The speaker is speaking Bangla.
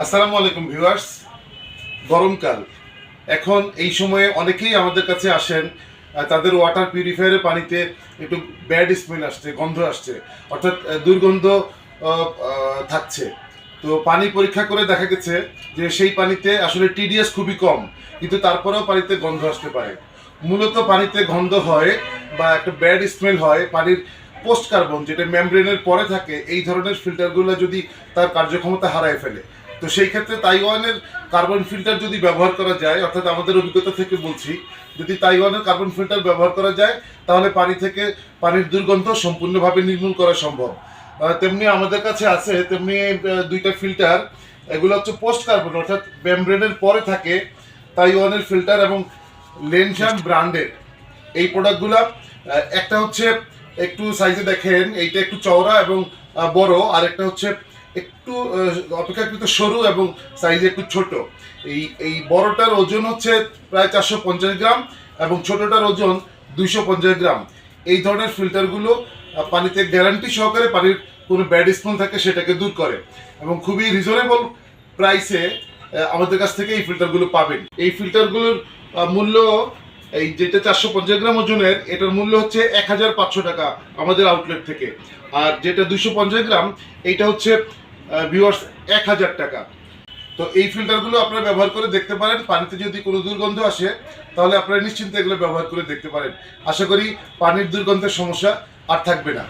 আসসালামু আলাইকুম ভিউয়ার্স। গরমকাল এখন এই সময়ে অনেকেই আমাদের কাছে আসেন, তাদের ওয়াটার পিউরিফায়ারের পানিতে একটু ব্যাড স্মেল আসছে, গন্ধ আসছে, অর্থাৎ দুর্গন্ধ থাকছে। তো পানি পরীক্ষা করে দেখা গেছে যে সেই পানিতে আসলে টিডিএস খুবই কম, কিন্তু তারপরেও পানিতে গন্ধ আসতে পারে। মূলত পানিতে গন্ধ হয় বা একটা ব্যাড স্মেল হয় পানির পোস্ট কার্বন, যেটা মেমব্রেনের পরে থাকে, এই ধরনের ফিল্টারগুলো যদি তার কার্যক্ষমতা হারায় ফেলে। তো সেই ক্ষেত্রে তাইওয়ানের কার্বন ফিল্টার যদি ব্যবহার করা যায়, অর্থাৎ আমাদের অভিজ্ঞতা থেকে বলছি, যদি তাইওয়ানের কার্বন ফিল্টার ব্যবহার করা যায় তাহলে পানি থেকে পানির দুর্গন্ধ সম্পূর্ণভাবে নির্মূল করা সম্ভব। তেমনি আমাদের কাছে আছে তেমনি দুইটা ফিল্টার। এগুলো হচ্ছে পোস্ট কার্বন, অর্থাৎ মেমব্রেনের পরে থাকে, তাইওয়ানের ফিল্টার এবং লেনশান ব্র্যান্ডের এই প্রোডাক্টগুলা। একটা হচ্ছে একটু সাইজে দেখেন, এইটা একটু চওড়া এবং বড়, আর একটা হচ্ছে একটু অপেক্ষাকৃত সরু এবং সাইজে একটু ছোট। এই বড়টার ওজন হচ্ছে প্রায় 450 গ্রাম এবং ছোটটার ওজন 250 গ্রাম। এই ধরনের ফিল্টারগুলো পানিতে গ্যারান্টি সহকারে পানির কোনো ব্যাড স্মেল থাকে সেটাকে দূর করে এবং খুবই রিজনেবল প্রাইসে আমাদের কাছ থেকে এই ফিল্টারগুলো পাবেন। এই ফিল্টারগুলোর মূল্য, এই যেটা 450 গ্রাম ওজনের, এটার মূল্য হচ্ছে 1500 টাকা আমাদের আউটলেট থেকে। আর যেটা 250 গ্রাম, এইটা হচ্ছে ভিউয়ার্স 1000 টাকা। তো এই ফিল্টারগুলো আপনারা ব্যবহার করে দেখতে পারেন। পানিতে যদি কোনো দুর্গন্ধ আসে তাহলে আপনারা নিশ্চিন্তে এগুলো ব্যবহার করে দেখতে পারেন। আশা করি পানির দুর্গন্ধের সমস্যা আর থাকবে না।